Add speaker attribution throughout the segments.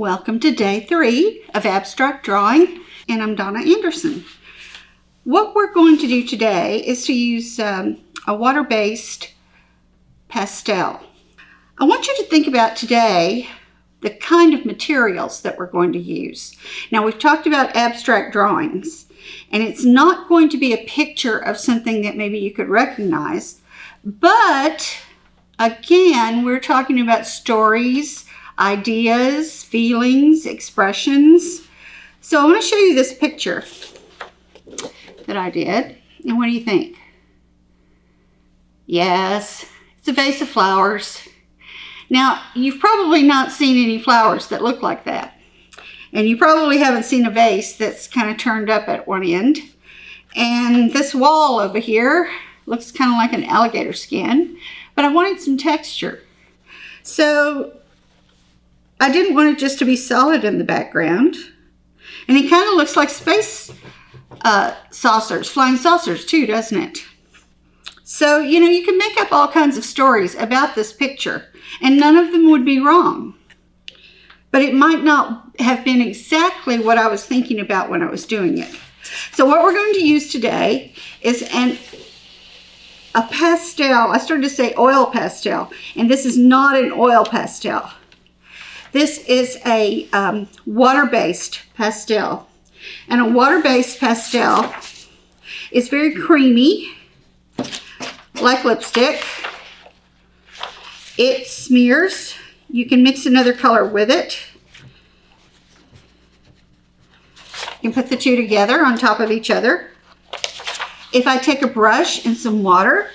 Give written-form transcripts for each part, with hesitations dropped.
Speaker 1: Welcome to day 3 of abstract drawing, and I'm Donna Anderson. What we're going to do today is to use a water-based pastel. I want you to think about today the kind of materials that we're going to use. Now, we've talked about abstract drawings, and it's not going to be a picture of something that maybe you could recognize, but again, we're talking about stories, ideas, feelings, expressions. So I want to show you this picture that I did. And what do you think? Yes, it's a vase of flowers. Now, you've probably not seen any flowers that look like that. And you probably haven't seen a vase that's kind of turned up at one end. And this wall over here looks kind of like an alligator skin, but I wanted some texture. So I didn't want it just to be solid in the background. And it kind of looks like space saucers, flying saucers too, doesn't it? So, you know, you can make up all kinds of stories about this picture, and none of them would be wrong. But it might not have been exactly what I was thinking about when I was doing it. So what we're going to use today is a pastel. I started to say oil pastel, and this is not an oil pastel. This is a water-based pastel. And a water-based pastel is very creamy, like lipstick. It smears. You can mix another color with it. You can put the two together on top of each other. If I take a brush and some water,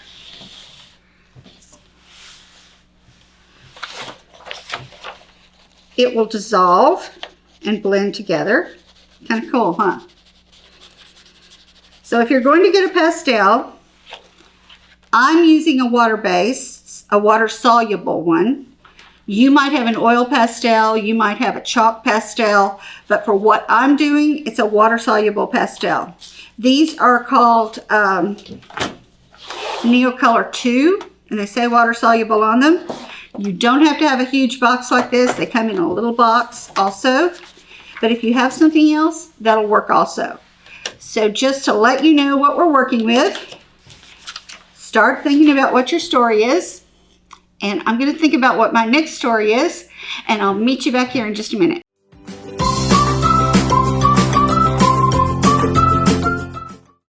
Speaker 1: it will dissolve and blend together. Kind of cool, huh? So if you're going to get a pastel, I'm using a water base, a water-soluble one. You might have an oil pastel, you might have a chalk pastel, but for what I'm doing, it's a water-soluble pastel. These are called Neocolor 2, and they say water-soluble on them. You don't have to have a huge box like this. They come in a little box also. But if you have something else, that'll work also. So just to let you know what we're working with, start thinking about what your story is. And I'm going to think about what my next story is. And I'll meet you back here in just a minute.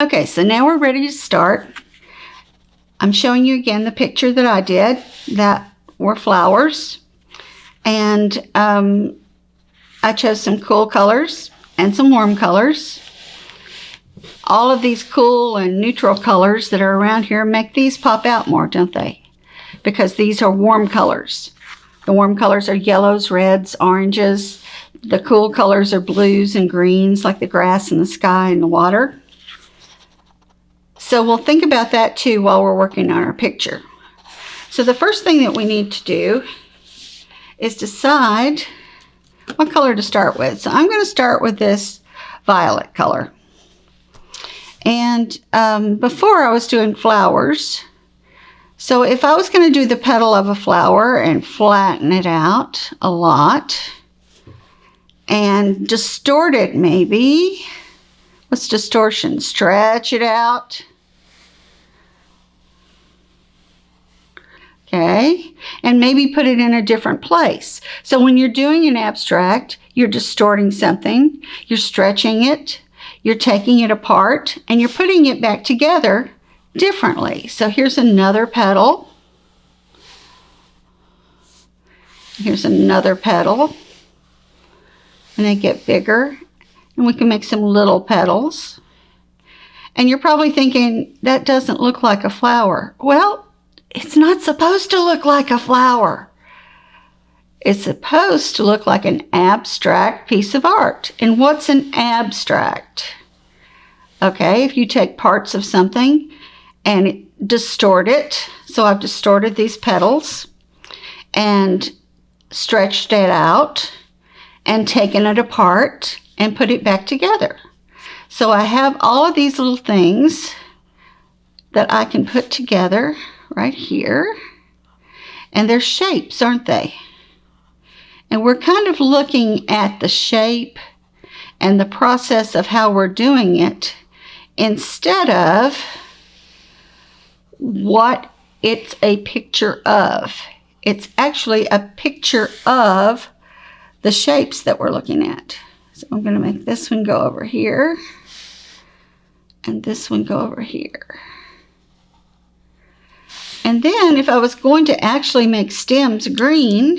Speaker 1: Okay, so now we're ready to start. I'm showing you again the picture that I did that were flowers, and I chose some cool colors and some warm colors. All of these cool and neutral colors that are around here make these pop out more, don't they? Because these are warm colors. The warm colors are yellows, reds, oranges. The cool colors are blues and greens, like the grass and the sky and the water. So we'll think about that too while we're working on our picture. So the first thing that we need to do is decide what color to start with. So I'm going to start with this violet color. And before I was doing flowers. So if I was going to do the petal of a flower and flatten it out a lot and distort it maybe. What's distortion? Stretch it out. Okay, and maybe put it in a different place. So when you're doing an abstract, you're distorting something, you're stretching it, you're taking it apart, and you're putting it back together differently. So here's another petal. Here's another petal. And they get bigger, and we can make some little petals. And you're probably thinking, that doesn't look like a flower. Well, it's not supposed to look like a flower. It's supposed to look like an abstract piece of art. And what's an abstract? Okay, if you take parts of something and distort it. So I've distorted these petals and stretched it out and taken it apart and put it back together. So I have all of these little things that I can put together right here. And they're shapes, aren't they? And we're kind of looking at the shape and the process of how we're doing it instead of what it's a picture of. It's actually a picture of the shapes that we're looking at. So I'm going to make this one go over here and this one go over here. And then if I was going to actually make stems green,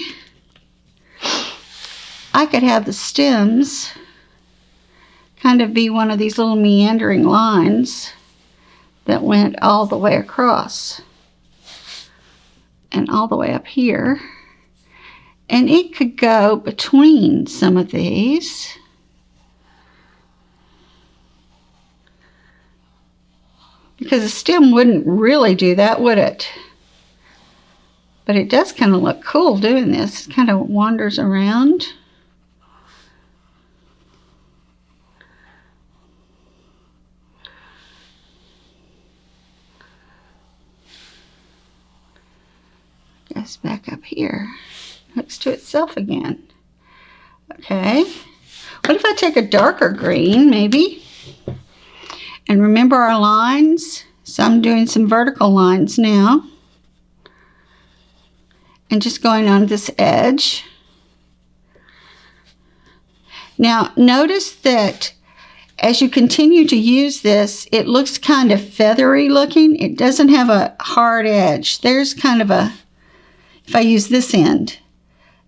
Speaker 1: I could have the stems kind of be one of these little meandering lines that went all the way across and all the way up here. And it could go between some of these. Because a stem wouldn't really do that, would it? But it does kind of look cool doing this. It kind of wanders around. Goes back up here. Hooks to itself again. Okay. What if I take a darker green, maybe? And remember our lines? So I'm doing some vertical lines now. And just going on this edge. Now notice that as you continue to use this, it looks kind of feathery looking. It doesn't have a hard edge. There's kind of a, if I use this end,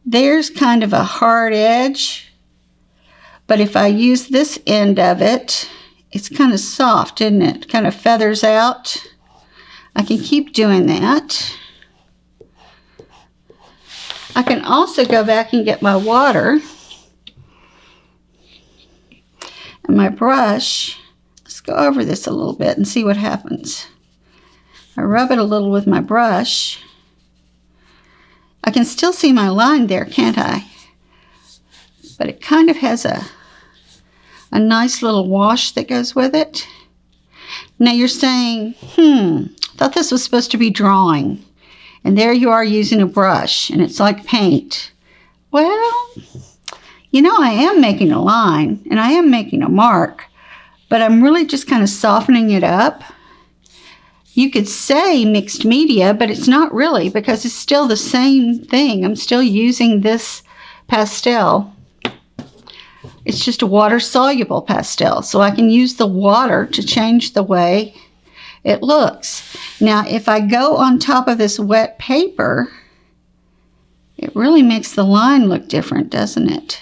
Speaker 1: there's kind of a hard edge. But if I use this end of it, it's kind of soft, isn't it? Kind of feathers out. I can keep doing that. I can also go back and get my water and my brush. Let's go over this a little bit and see what happens. I rub it a little with my brush. I can still see my line there, can't I? But it kind of has a nice little wash that goes with it. Now you're saying, thought this was supposed to be drawing. And there you are using a brush, and it's like paint. Well, you know, I am making a line, and I am making a mark, but I'm really just kind of softening it up. You could say mixed media, but it's not really, because it's still the same thing. I'm still using this pastel. It's just a water-soluble pastel, so I can use the water to change the way it looks. Now, if I go on top of this wet paper, it really makes the line look different, doesn't it?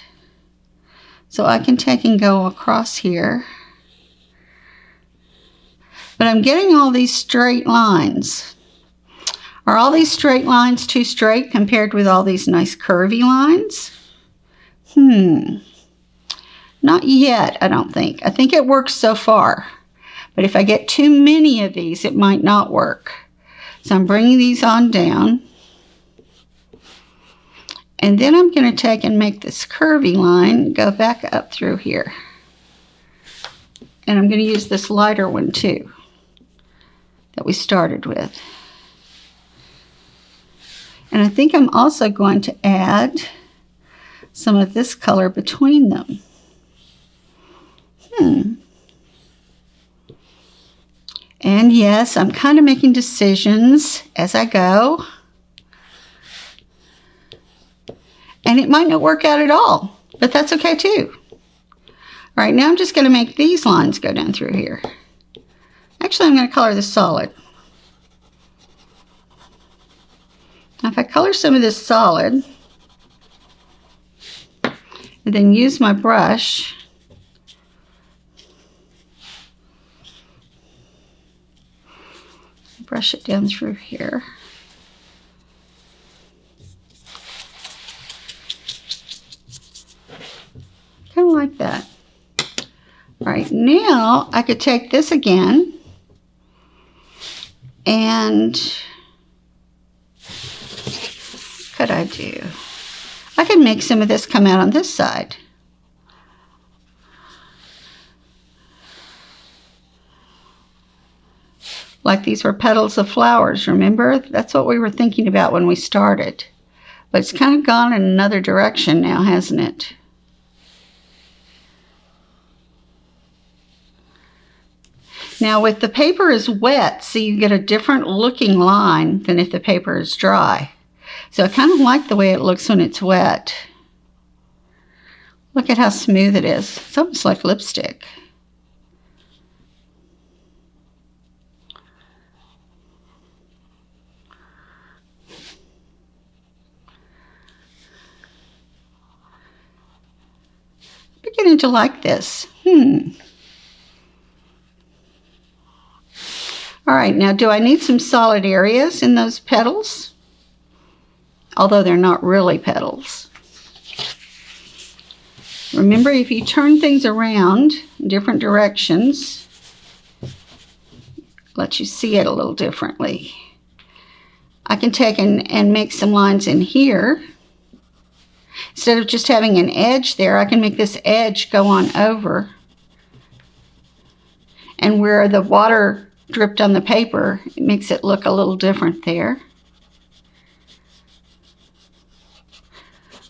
Speaker 1: So I can take and go across here. But I'm getting all these straight lines. Are all these straight lines too straight compared with all these nice curvy lines? Not yet, I don't think. I think it works so far. But if I get too many of these, it might not work. So I'm bringing these on down. And then I'm going to take and make this curvy line go back up through here. And I'm going to use this lighter one too that we started with. And I think I'm also going to add some of this color between them. And yes, I'm kind of making decisions as I go. And it might not work out at all, but that's okay too. All right, now I'm just going to make these lines go down through here. Actually, I'm going to color this solid. Now, if I color some of this solid, and then use my brush, brush it down through here. Kind of like that. All right, now I could take this again and what could I do? I could make some of this come out on this side. Like these were petals of flowers, remember? That's what we were thinking about when we started. But it's kind of gone in another direction now, hasn't it? Now with the paper is wet, so you get a different looking line than if the paper is dry. So I kind of like the way it looks when it's wet. Look at how smooth it is. It's almost like lipstick. Beginning to like this. All right, now do I need some solid areas in those petals? Although they're not really petals. Remember, if you turn things around in different directions, let you see it a little differently. I can take and make some lines in here. Instead of just having an edge there, I can make this edge go on over. And where the water dripped on the paper, it makes it look a little different there.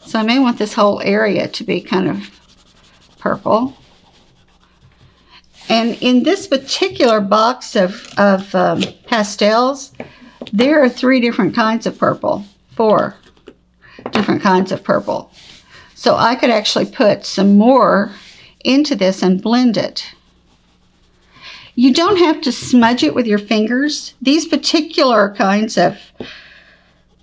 Speaker 1: So I may want this whole area to be kind of purple. And in this particular box of pastels, there are 3 different kinds of purple, 4 different kinds of purple. So I could actually put some more into this and blend it. You don't have to smudge it with your fingers. These particular kinds of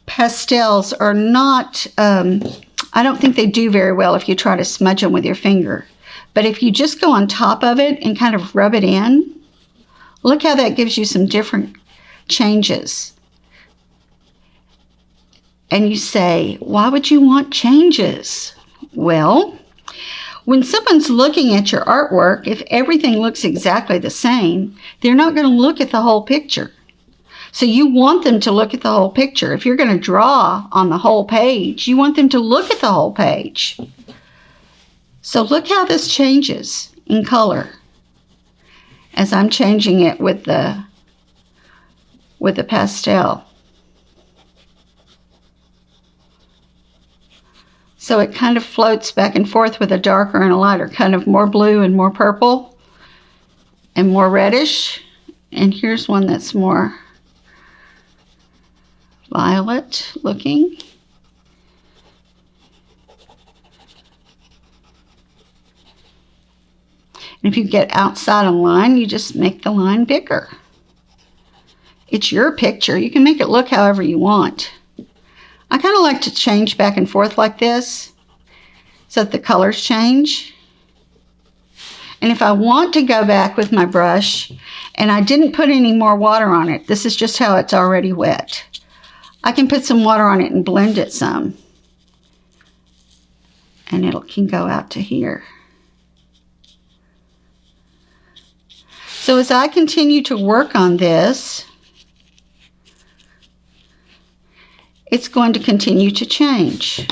Speaker 1: pastels are not, I don't think they do very well if you try to smudge them with your finger. But if you just go on top of it and kind of rub it in, look how that gives you some different changes. And you say, why would you want changes? Well, when someone's looking at your artwork, if everything looks exactly the same, they're not going to look at the whole picture. So you want them to look at the whole picture. If you're going to draw on the whole page, you want them to look at the whole page. So look how this changes in color as I'm changing it with the pastel. So it kind of floats back and forth with a darker and a lighter, kind of more blue and more purple and more reddish. And here's one that's more violet looking. And if you get outside a line, you just make the line bigger. It's your picture. You can make it look however you want. I kind of like to change back and forth like this so that the colors change. And if I want to go back with my brush and I didn't put any more water on it, this is just how it's already wet, I can put some water on it and blend it some. And it can go out to here. So as I continue to work on this, it's going to continue to change.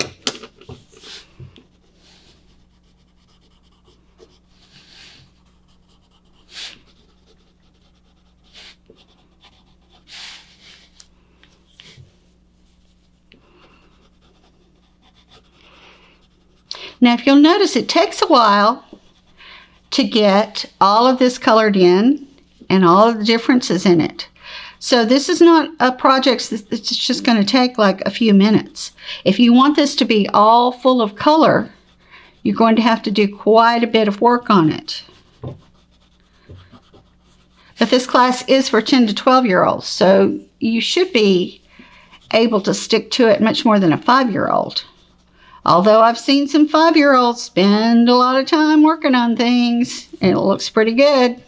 Speaker 1: Now, if you'll notice, it takes a while to get all of this colored in and all of the differences in it. So this is not a project that's just going to take like a few minutes. If you want this to be all full of color, you're going to have to do quite a bit of work on it. But this class is for 10 to 12-year-olds, so you should be able to stick to it much more than a 5-year-old. Although I've seen some 5-year-olds spend a lot of time working on things, and it looks pretty good.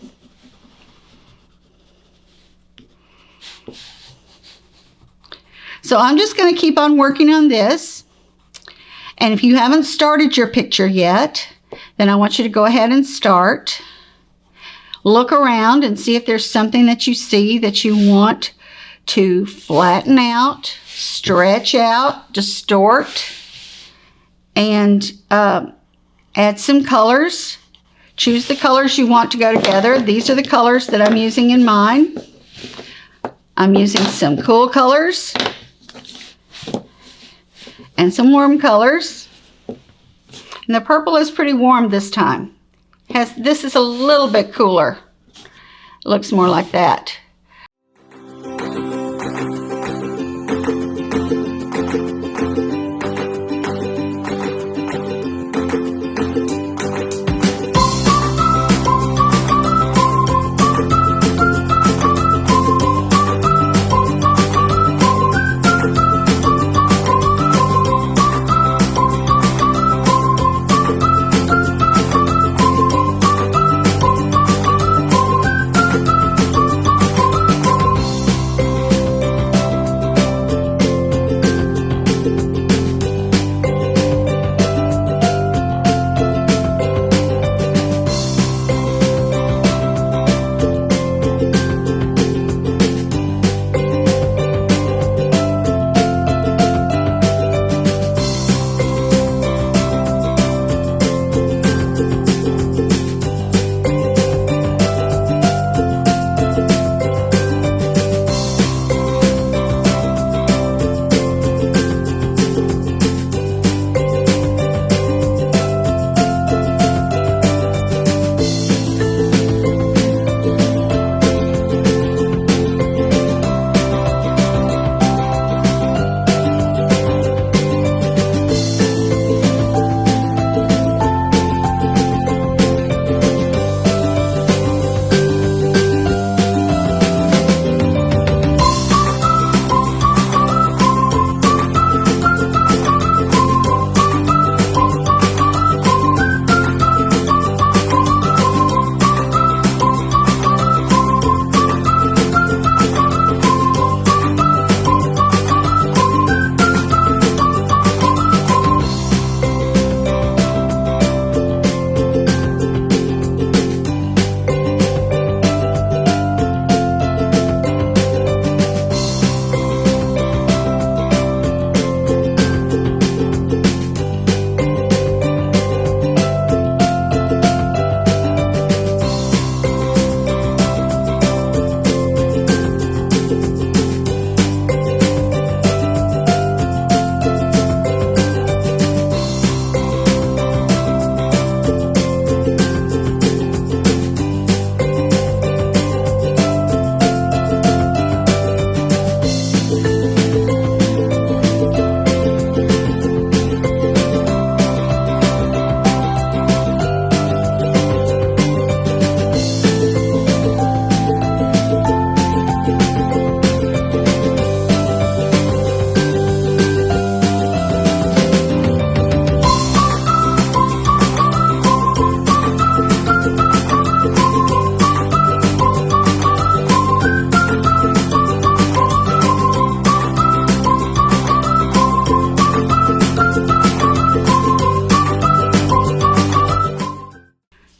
Speaker 1: So I'm just going to keep on working on this. And if you haven't started your picture yet, then I want you to go ahead and start. Look around and see if there's something that you see that you want to flatten out, stretch out, distort, and add some colors. Choose the colors you want to go together. These are the colors that I'm using in mine. I'm using some cool colors and some warm colors. And the purple is pretty warm this time. This is a little bit cooler. It looks more like that.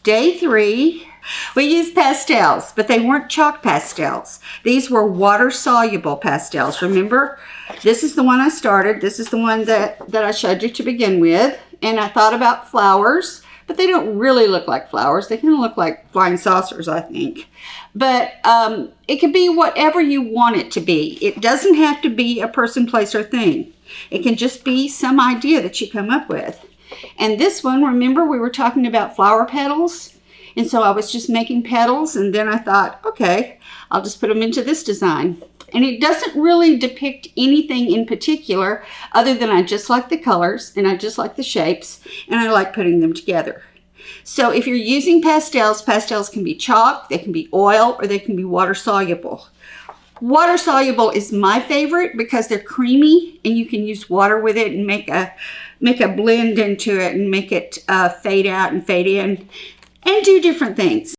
Speaker 1: Day 3, we used pastels, but they weren't chalk pastels. These were water-soluble pastels. Remember, this is the one I started. This is the one that I showed you to begin with. And I thought about flowers, but they don't really look like flowers. They kind of look like flying saucers, I think. But it could be whatever you want it to be. It doesn't have to be a person, place, or thing. It can just be some idea that you come up with. And this one, remember we were talking about flower petals? And so I was just making petals, and then I thought, okay, I'll just put them into this design. And it doesn't really depict anything in particular other than I just like the colors and I just like the shapes and I like putting them together. So if you're using pastels, pastels can be chalk, they can be oil, or they can be water soluble. Water soluble is my favorite because they're creamy and you can use water with it and make a blend into it and make it fade out and fade in and do different things.